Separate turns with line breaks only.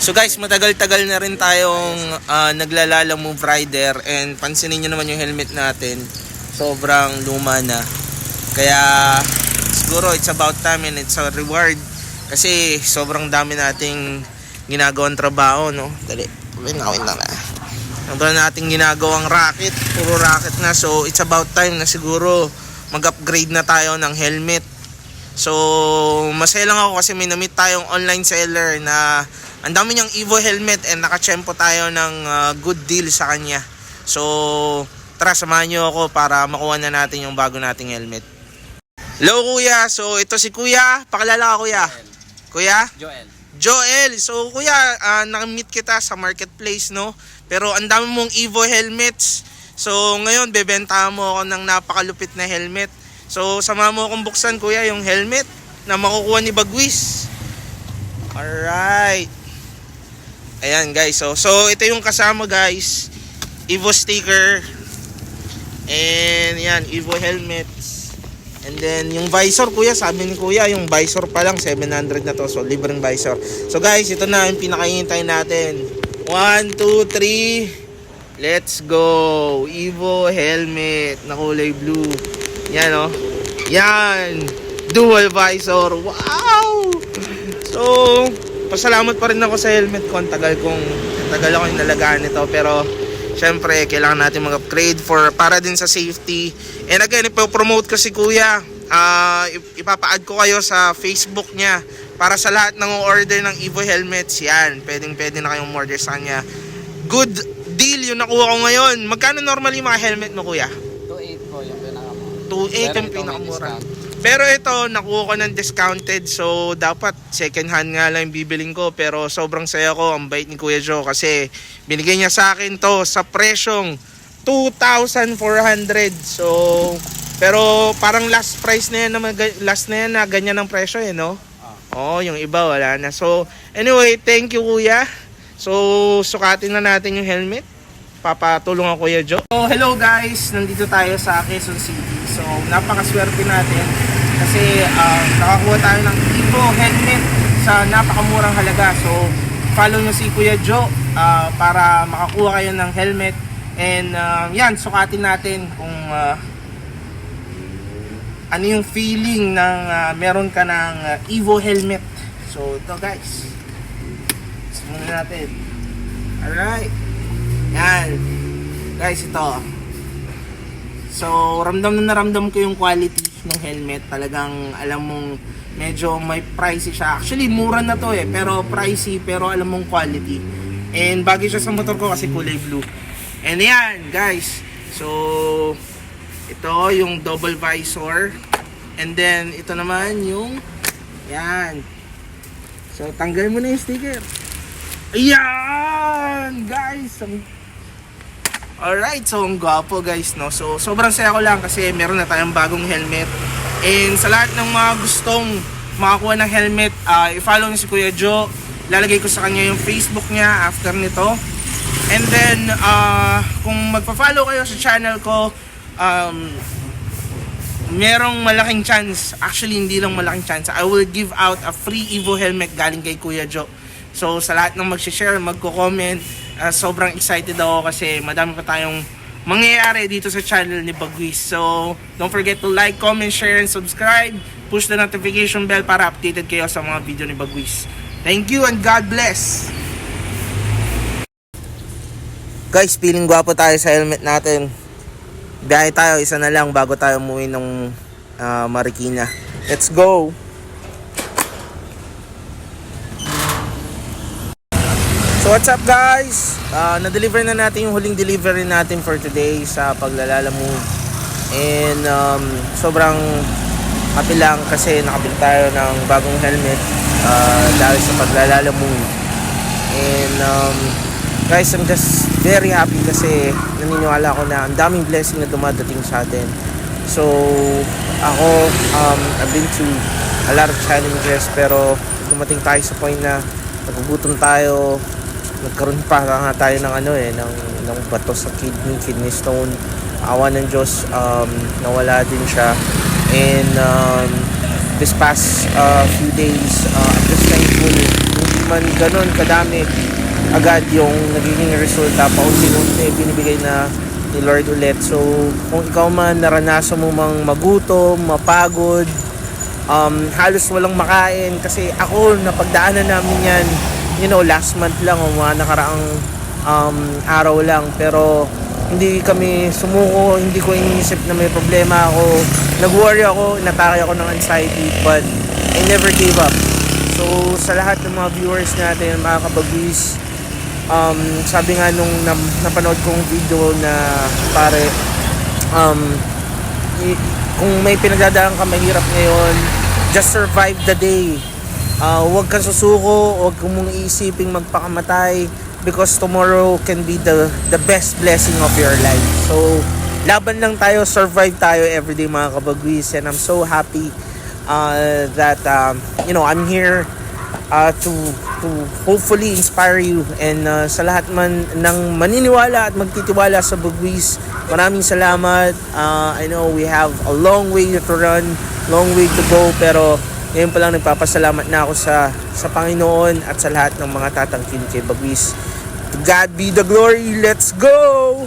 So guys, matagal-tagal na rin tayong naglalala move rider, and pansinin nyo naman yung helmet natin, sobrang luma na. Kaya siguro it's about time and it's a reward kasi sobrang dami nating ginagawang trabaho, no? Dali, wait lang na. Sobrang nating ginagawang racket, puro racket na. So it's about time na siguro mag-upgrade na tayo ng helmet. So masaya lang ako kasi may na-meet tayong online seller na ang dami niyang Evo helmet and nakachempo tayo ng good deal sa kanya. So tara, samahan niyo ako para makuha na natin yung bago nating helmet. Hello kuya, so ito si kuya. Pakilala ka kuya. Kuya? Joel. So kuya, na-meet kita sa marketplace, no? Pero ang dami mong Evo helmets. So ngayon bebenta mo ako ng napakalupit na helmet. So sama mo akong buksan kuya yung helmet na makukuha ni Bagwis. Alright. Ayan guys, so ito yung kasama guys, Evo sticker, and yan, Evo helmets, and then yung visor kuya, sabi ni kuya yung visor pa lang 700 na to, so libreng visor. So guys, ito na yung pinakahihintay natin. 1, 2, 3, let's go. Evo helmet na kulay blue. Yan o, yan, dual visor. Wow. So pasalamat pa rin ako sa helmet ko. Tagal ako yung nalagaan nito, pero syempre kailangan natin mag-upgrade para din sa safety. And again, ipo-promote ko si kuya. Ipapa-add ko kayo sa Facebook niya para sa lahat ng order ng Evo helmets. Yan, pwede na kayong order sa kanya. Good deal yung nakuha ko ngayon. Magkano normally mga helmet mo kuya?
2.8 po yung pinakamura.
2.8 yung pinakamura. Pero ito, nakuha ko ng discounted, so dapat second hand nga lang bibiling ko. Pero sobrang saya ko, ang bait ni Kuya Joe kasi binigay niya sa akin to sa presyong 2,400. So, pero parang last price na yan, last na yan na ganyan ang presyo no? Oh, yung iba wala na. So, anyway, thank you Kuya. So, sukatin na natin yung helmet. Papatulong ako Kuya Joe. So, hello guys, nandito tayo sa Quezon City. So, napakaswerte natin kasi nakakuha tayo ng Evo helmet sa napakamurang halaga. So, follow nyo si Kuya Joe para makakuha kayo ng helmet. And yan, sukatin natin kung ano yung feeling ng meron ka ng Evo helmet. So, ito guys. Simulan natin. Alright. Yan. Guys, ito. So, ramdam ko yung quality ng helmet. Talagang alam mong medyo may pricey siya. Actually, mura na to pero pricey, pero alam mong quality. And bagay siya sa motor ko kasi kulay blue. And yan, guys. So, ito yung double visor. And then, ito naman yung yan. So, tanggalin mo na yung sticker. Ayan! Guys, alright, so ang gwapo guys, no? So sobrang saya ko lang kasi meron na tayong bagong helmet. And sa lahat ng mga gustong makakuha ng helmet, i-follow niyo si Kuya Joe. Lalagay ko sa kanya yung Facebook niya after nito. And then kung magpa-follow kayo sa channel ko, merong malaking chance, actually hindi lang malaking chance, I will give out a free Evo helmet galing kay Kuya Joe. So sa lahat ng mag-share, magko-comment, sobrang excited ako kasi madami pa tayong mangyayari dito sa channel ni Bagwis. So don't forget to like, comment, share, and subscribe. Push the notification bell para updated kayo sa mga video ni Bagwis. Thank you and God bless. Guys, feeling gwapo tayo sa helmet natin. Biyahe tayo, isa na lang bago tayo umuwi ng Marikina. Let's go! So what's up guys? Na-deliver na natin yung huling delivery natin for today sa Paglalala Move. And sobrang happy lang kasi nakabili tayo ng bagong helmet dahil sa Paglalala Move. And guys, I'm just very happy kasi naniniwala ako na ang daming blessing na dumadating sa atin. So ako, I've been through a lot of challenges, pero dumating tayo sa point na nagugutom tayo. Nagkaroon pa nga tayo ng ng bato sa kidney stone. Awa ng Diyos, nawala din siya. And this past few days. I'm just thankful. Hindi man ganun kadami agad yung nagiging resulta, paunti-unti binibigay na ni Lord ulit. So kung ikaw man naranasan mo mang magutom, mapagod, halos walang makain, kasi ako napagdaanan namin yan, last month lang o mga nakaraang araw lang, pero hindi kami sumuko, hindi ko iniisip na may problema ako, nag-worry ako, inatake ako ng anxiety, but I never gave up. So sa lahat ng mga viewers natin, mga kabagwis, sabi nga nung napanood kong video na pare, kung may pinagdadaan ka mahirap ngayon, just survive the day. Huwag kang susuko, huwag mong iisiping magpakamatay, because tomorrow can be the best blessing of your life. So laban lang tayo, survive tayo everyday mga kabagwis, and I'm so happy that I'm here to hopefully inspire you, and sa lahat man ng maniniwala at magtitiwala sa Bagwis, maraming salamat. I know we have a long way to run, long way to go, pero ngayon pa lang nagpapasalamat na ako sa Panginoon at sa lahat ng mga tatangkin kay Bagwis. To God be the glory. Let's go!